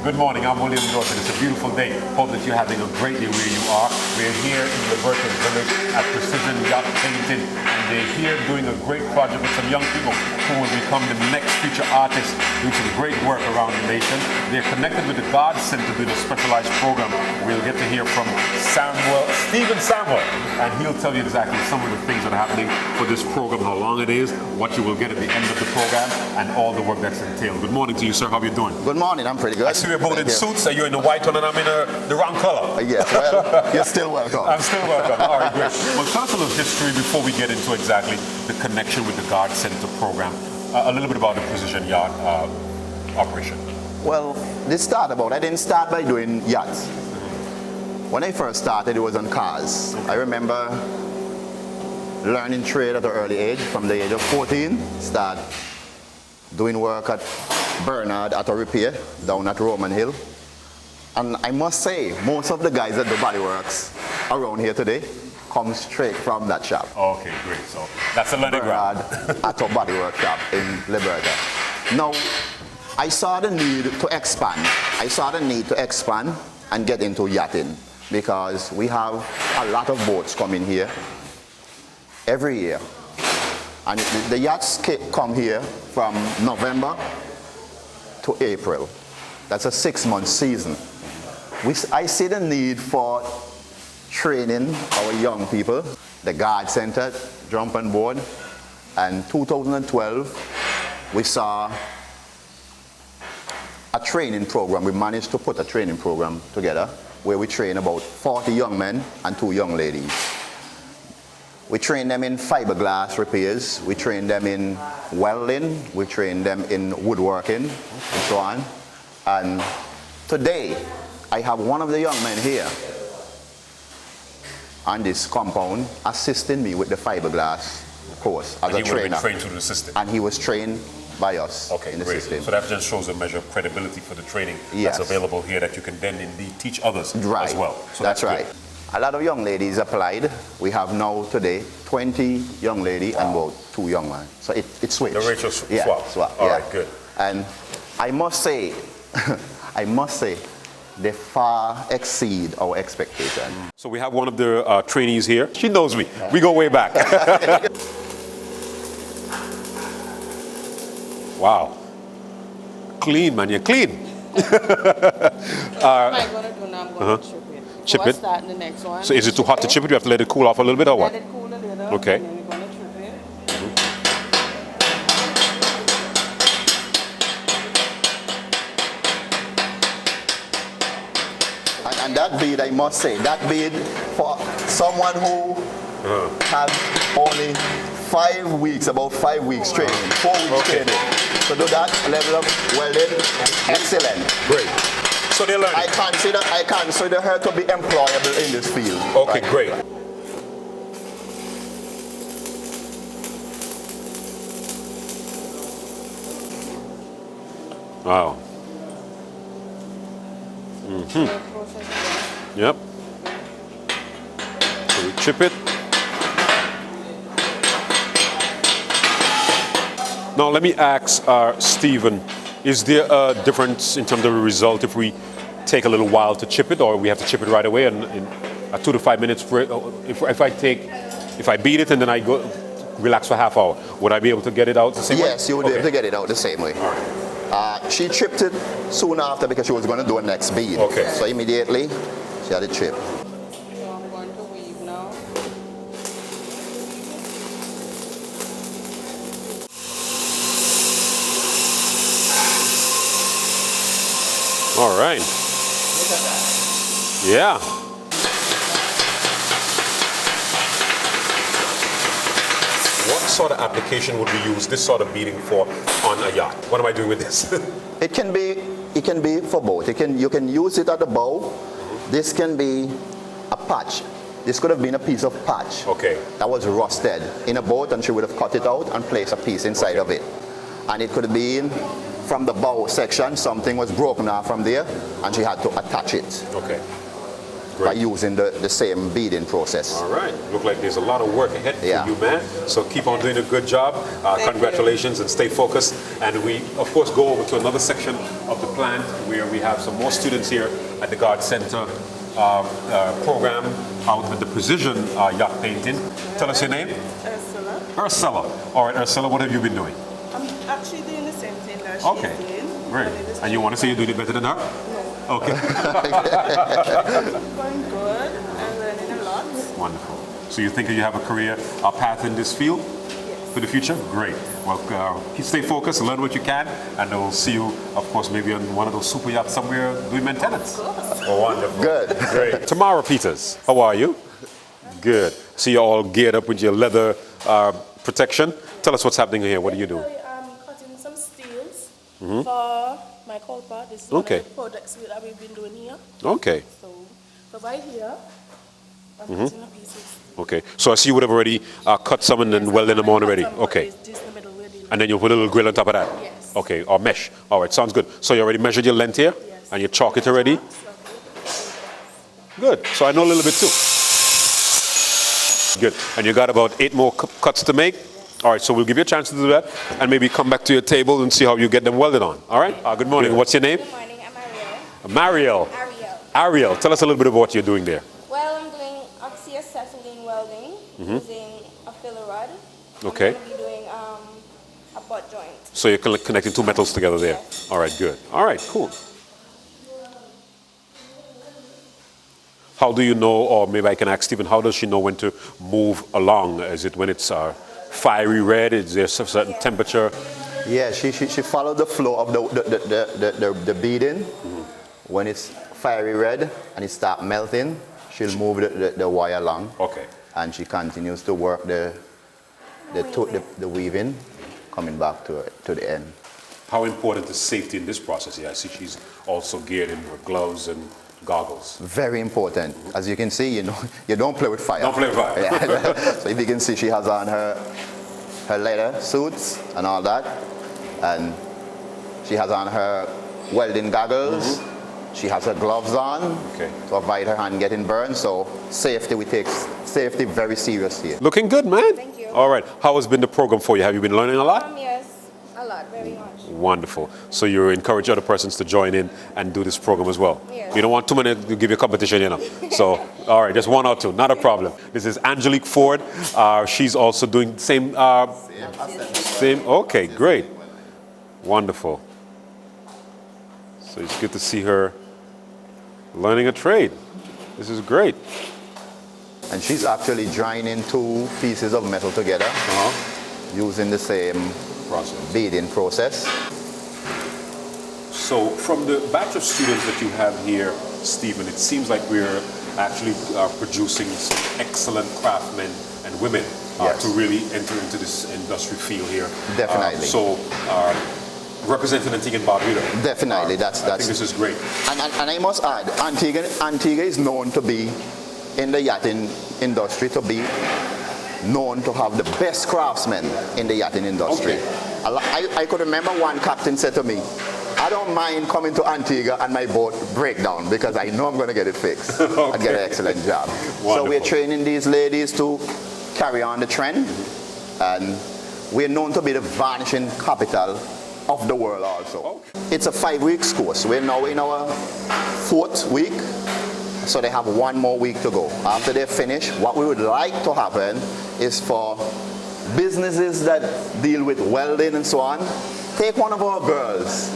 Good morning, I'm William Norton. It's a beautiful day. Hope that you're having a great day where you are. We're here in the Liberta Village at Precision Yacht Painting, and they're here doing a great project with some young people who will become the next future artists, doing some great work around the nation. They're connected with the God Center to do the specialized program. We'll get to hear from Stephen Samuel, and he'll tell you exactly some of the things that are happening for this program, how long it is, what you will get at the end of the program, and all the work that's entailed. Good morning to you, sir. How are you doing? Good morning. I'm pretty good. I see we're both in suits. You're in the white one and I'm in the wrong color. Yes, well, you're still welcome. I'm still welcome. All right, great. Well, tell us a little history before we get into exactly the connection with the God Center program. A little bit about the Precision Yacht operation. Well, I didn't start by doing yachts. When I first started, it was on cars. I remember learning trade at an early age, from the age of 14, start doing work at Bernard Auto Repair down at Roman Hill. And I must say, most of the guys that do body works around here today come straight from that shop. Okay, great. So that's a learning Bernard ground. Auto Body Workshop in Liberta. Now, I saw the need to expand. I saw the need to expand and get into yachting because we have a lot of boats coming here every year. And the yachts come here from November to April. That's a 6-month season. I see the need for training our young people. The God Center jump on board, and 2012 we saw a training program. We managed to put a training program together where we train about 40 young men and 2 young ladies. We train them in fiberglass repairs, we train them in welding, we train them in woodworking, and so on. And today, I have one of the young men here on this compound assisting me with the fiberglass course as a trainer. And he would have been trained through the system? And he was trained by us in the system. So that just shows a measure of credibility for the training that's available here that you can then indeed teach others as well. So that's right. Good. A lot of young ladies applied. We have now today 20 young ladies and about 2 young men. So it switched. The ratio swap. All right, good. And I must say, they far exceed our expectation. So we have one of the trainees here. She knows me. We go way back. Wow. Clean, man. You're clean. What am I going to do now? I'm going to chip it. Chip so it? Start in the next one. So is it too hot to chip it? You have to let it cool off a little bit or what? Let it cool a little. Okay. And then we're going to chip it. And that bead, I must say, that bead for someone who had only 5 weeks, about 5 weeks training, 4 weeks training. So do that level of welding, excellent. Great. So they're learning. I consider her to be employable in this field. Okay, great. Wow. Yep. So we chip it. Now let me ask Stephen, is there a difference in terms of the result if we take a little while to chip it, or we have to chip it right away and in 2 to 5 minutes? If I beat it and then I go relax for half hour, would I be able to get it out the same way? Yes, you would be able to get it out the same way. All right. She chipped it soon after because she was going to do a next bead. Okay. So immediately she had it chipped. So I'm going to weave now. All right. Look at that. Yeah. What sort of application would we use this sort of beading for on a yacht? What am I doing with this? It can be for both. You can use it at the bow. This can be a patch. This could have been a piece of patch that was rusted in a boat, and she would have cut it out and placed a piece inside of it. And it could have been from the bow section, something was broken off from there, and she had to attach it. Okay. by using the same beading process. All right. Look like there's a lot of work ahead for Yeah. you, man. So keep on doing a good job. Congratulations and stay focused. And we, of course, go over to another section of the plant where we have some more students here at the Guard Center program out with the precision yacht painting. Tell us your name. Ursula. Ursula. All right, Ursula, what have you been doing? I'm actually doing the same thing that she's Okay. doing. Great. And you want to say you're doing it better than her? No. Okay. Going good. I'm learning a lot. Wonderful. So you think you have a career path in this field for the future? Great. Well, stay focused, learn what you can, and we'll see you, of course, maybe on one of those super yachts somewhere doing maintenance. Oh, wonderful. Good. Great. Tamara Peters, how are you? Good. So you're all geared up with your leather protection. Tell us what's happening here. What are you doing? I'm cutting some steels for my colpa. This is one of the projects that we've been doing here. Okay. So right here, I'm cutting a piece of steel. Okay. So I see you would have already cut some and then welded them on already. Okay. This in the middle we're dealing And then you put a little grill on top of that? Yes. Okay, or mesh. All right, sounds good. So you already measured your length here? Yes. And you chalk it already? Good. So I know a little bit too. Good. And you got about 8 more cuts to make? All right, so we'll give you a chance to do that and maybe come back to your table and see how you get them welded on. All right? Good morning. What's your name? Good morning, I'm Ariel. Mariel. Ariel. Ariel, tell us a little bit about what you're doing there. Well, I'm doing oxyacetylene welding using a filler rod. Okay. I'm going to be doing a butt joint. So you're connecting 2 metals together there. Yes. All right, good. All right, cool. How do you know, or maybe I can ask Stephen, how does she know when to move along? Is it when it's fiery red? Is there a certain temperature? Yeah, she followed the flow of the beading. When it's fiery red and it starts melting, she'll move the wire along. Okay. And she continues to work the weaving, coming back to the end. How important is safety in this process? Yeah, I see she's also geared in with gloves and goggles. Very important. As you can see, you don't play with fire. Don't play with fire. Yeah. So if you can see, she has on her leather suits and all that, and she has on her welding goggles. She has her gloves on to avoid her hand getting burned. So safety, we take safety very seriously. Looking good, man. Thank you. All right. How has been the program for you? Have you been learning a lot? Yes, a lot, very much. Wonderful. So you encourage other persons to join in and do this program as well? Yes. You don't want too many to give you competition, you know. So, all right, just 1 or 2, not a problem. This is Angelique Ford. She's also doing the same. Same. Okay, great. Wonderful. So it's good to see her learning a trade. This is great. And she's actually joining 2 pieces of metal together using the same beading process. So from the batch of students that you have here, Stephen, it seems like we're actually producing some excellent craftsmen and women to really enter into this industry field here. Definitely. Representing Antigua and Barbuda. Definitely, I think this is great. And I must add, Antigua is known to be, in the yachting industry, to be known to have the best craftsmen in the yachting industry. Okay. I could remember one captain said to me, I don't mind coming to Antigua and my boat break down because I know I'm going to get it fixed and get an excellent job. So we're training these ladies to carry on the trend, and we're known to be the vanishing capital of the world also. It's a 5-week course. We're now in our 4th week, so they have 1 more week to go. After they finish, what we would like to happen is for businesses that deal with welding and so on, take one of our girls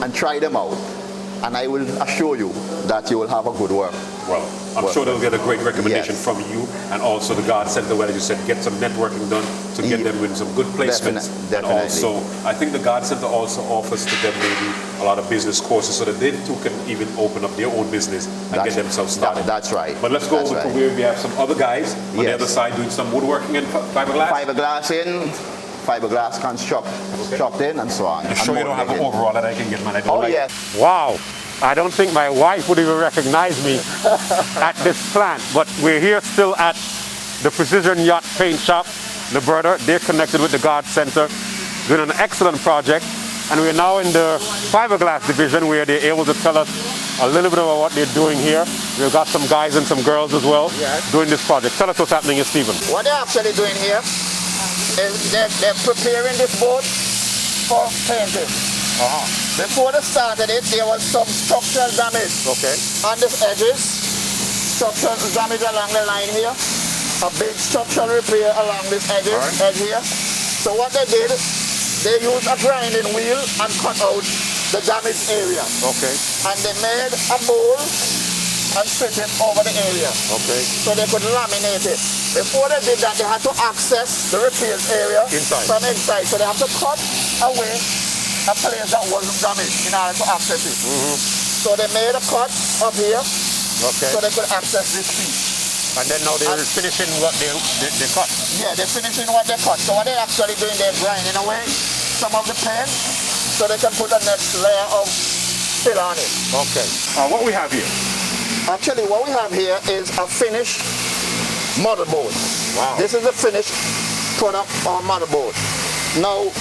and try them out. And I will assure you that you will have a good work. Well, I'm sure they'll get a great recommendation from you, and also the Guard Center, where you said get some networking done to get them in some good placements. Definitely. And also, I think the Guard Center also offers to them maybe a lot of business courses so that they too can even open up their own business and get themselves started. That's right. But let's go over to where we have some other guys on the other side doing some woodworking and fiberglass. Fiberglass constructing and so on. You sure you don't have an overall that I can get, man? Yes. Wow. I don't think my wife would even recognize me at this plant, but we're here still at the Precision Yacht Paint Shop, Barbuda. They're connected with the Guard Center, doing an excellent project. And we're now in the fiberglass division where they're able to tell us a little bit about what they're doing here. We've got some guys and some girls as well doing this project. Tell us what's happening here, Stephen. What they're actually doing here is they're preparing this boat for painting. Before they started it, there was some structural damage on the edges, structural damage along the line here, a big structural repair along this edge here. So what they did, they used a grinding wheel and cut out the damaged area. And they made a mold and strip it over the area. So they could laminate it. Before they did that, they had to access the repairs area from inside. So they have to cut away a place that wasn't damaged in order to access it. So they made a cut up here so they could access this piece. And then now they're finishing what they cut. Yeah, they're finishing what they cut. So what they're actually doing, they're grinding away some of the paint so they can put the next layer of fill on it. What we have here? Actually, what we have here is a finished motherboard. This is a finished product or motherboard. Now,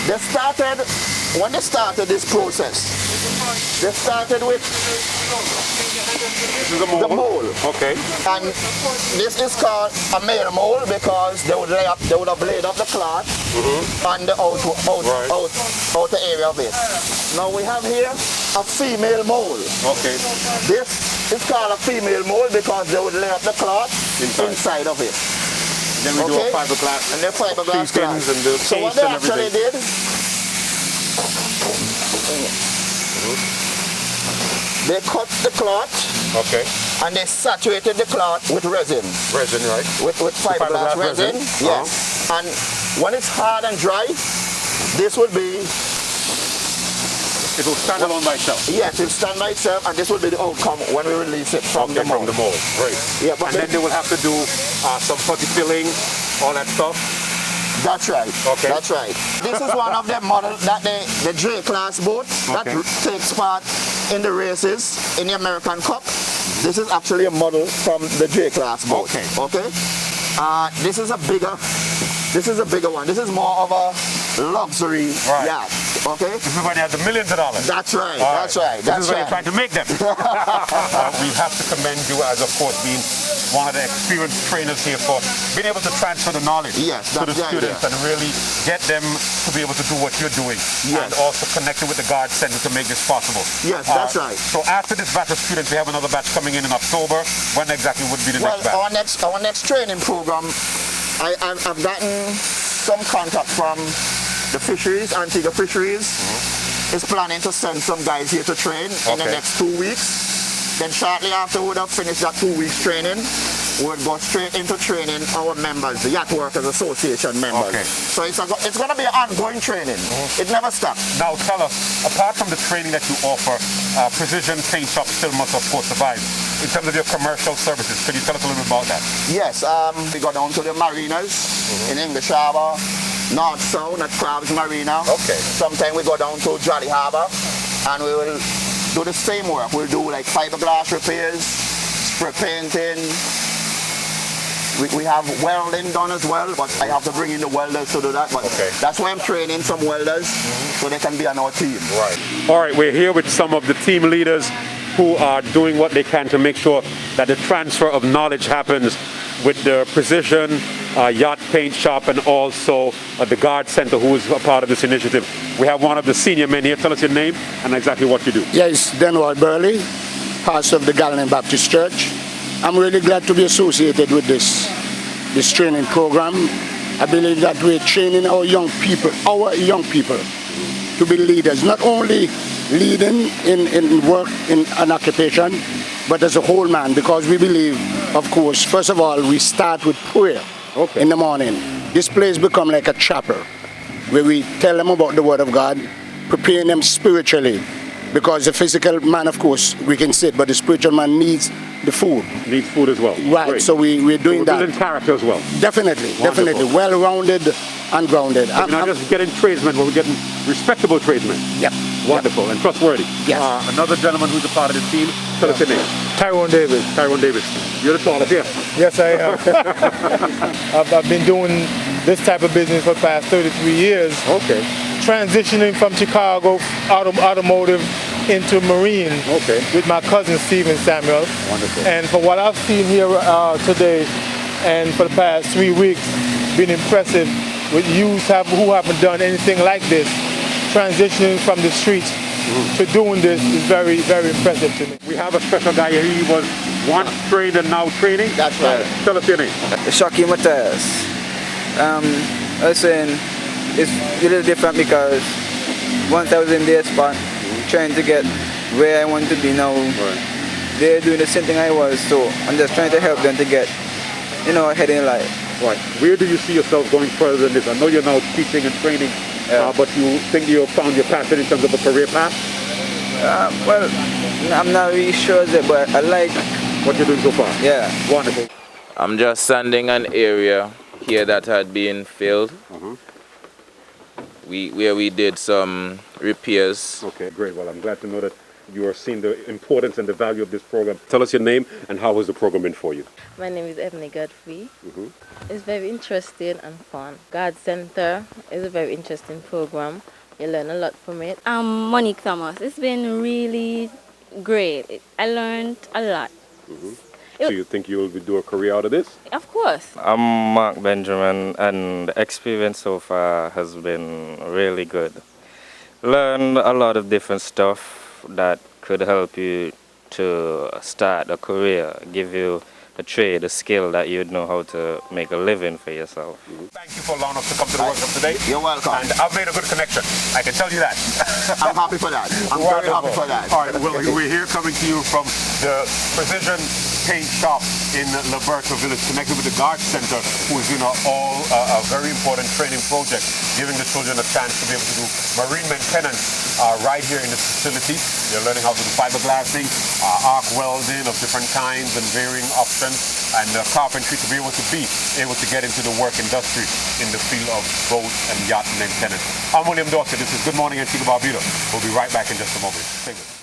when they started this process, they started with the mold. And this is called a male mold because they would have laid up the cloth on the outer area of it. Now we have here a female mold. This is called a female mold because they would lay up the cloth inside of it. Then we do a fiberglass. And the fiberglass cloth. And the so what they actually did, they cut the cloth and they saturated the cloth with resin. With fiberglass resin. Yes. And when it's hard and dry, this would be... It will stand alone by itself. Yes, it will stand by itself, and this will be the outcome when we release it from the mold. Great. Yeah, but and then they will have to do some putty filling, all that stuff. That's right. That's right. This is one of the models that the J-class boat that takes part in the races in the American Cup. This is actually a model from the J-class boat. This is a bigger one. This is more of a luxury yacht. This is when they have the millions of dollars. That's right. That's right. This is when they're trying to make them. We have to commend you as, of course, being one of the experienced trainers here for being able to transfer the knowledge to the students and really get them to be able to do what you're doing and also connect it with the Guard Center to make this possible. Yes, that's right. So after this batch of students, we have another batch coming in October. When exactly would be the next batch? Our next training program, I've gotten some contact from the fisheries, Antigua fisheries, is planning to send some guys here to train in the next 2 weeks. Then shortly after we would have finished that 2 weeks training, we would go straight into training our members, the Yacht Workers Association members. So it's going to be an ongoing training. It never stops. Now tell us, apart from the training that you offer, Precision Paint Shop still must of course survive. In terms of your commercial services, could you tell us a little bit about that? Yes, we go down to the marinas in English Harbour, North Sound at Crabs Marina. Sometimes we go down to Jolly Harbour and we will do the same work. We'll do like fiberglass repairs, spray painting. We have welding done as well, but I have to bring in the welders to do that. But that's why I'm training some welders so they can be on our team. All right, we're here with some of the team leaders who are doing what they can to make sure that the transfer of knowledge happens with the Precision Yacht Paint Shop and also the Guard Center, who is a part of this initiative. We have one of the senior men here. Tell us your name and exactly what you do. Yes, Denwald Burley, pastor of the Galilee Baptist Church. I'm really glad to be associated with this training program. I believe that we're training our young people to be leaders, not only leading in work, in an occupation, but as a whole man, because we believe, of course, first of all, we start with prayer in the morning. This place become like a chapel where we tell them about the Word of God, preparing them spiritually, because the physical man, of course, we can sit, but the spiritual man needs the food. Needs food as well. Right, great. So we're doing that. Building character as well. Definitely, definitely. Well-rounded and grounded. So we're not just getting tradesmen, but we're getting respectable tradesmen. Yep. Wonderful and trustworthy. Yes. Another gentleman who's a part of the team. Tell us your name. Tyrone Davis. Tyrone Davis. You're the tallest here. Yes, I am. I've been doing this type of business for the past 33 years. transitioning from Chicago automotive into marine with my cousin Stephen Samuel. Wonderful. And for what I've seen here today and for the past 3 weeks, been impressive with youth who haven't done anything like this. Transitioning from the streets to doing this is very, very impressive to me. We have a special guy here. He was once trained and now training. That's right. Tell us your name. Shocky Matthias. I was saying it's a little different because once I was in their spot, trying to get where I want to be now. They're doing the same thing I was, so I'm just trying to help them to get, ahead in life. Right. Where do you see yourself going further than this? I know you're now teaching and training, but you think you have found your passion in terms of a career path? Well, I'm not really sure yet, but I like what you're doing so far. Yeah. Wonderful. I'm just sanding an area here that had been filled. Where we did some repairs. Okay, great. Well, I'm glad to know that you are seeing the importance and the value of this program. Tell us your name and how has the program been for you? My name is Ebony Godfrey. It's very interesting and fun. God Center is a very interesting program. You learn a lot from it. I'm Monique Thomas. It's been really great. I learned a lot. So you think you will do a career out of this? Of course. I'm Mark Benjamin, and the experience so far has been really good. Learned a lot of different stuff that could help you to start a career, give you a trade, a skill that you'd know how to make a living for yourself. Thank you for allowing us to come to the workshop today. You're welcome. And I've made a good connection. I can tell you that. I'm happy for that. I'm very happy for that. All right, well, we're here coming to you from the Precision Paint Shop in Liberto Village, connected with the Yacht Center, who's doing a very important training project, giving the children a chance to be able to do marine maintenance right here in this facility. They're learning how to do fiberglassing, arc welding of different kinds and varying options, and carpentry to be able to get into the work industry in the field of boat and yacht maintenance. I'm William Dawson. This is Good Morning Antigua Barbuda. We'll be right back in just a moment. Take it.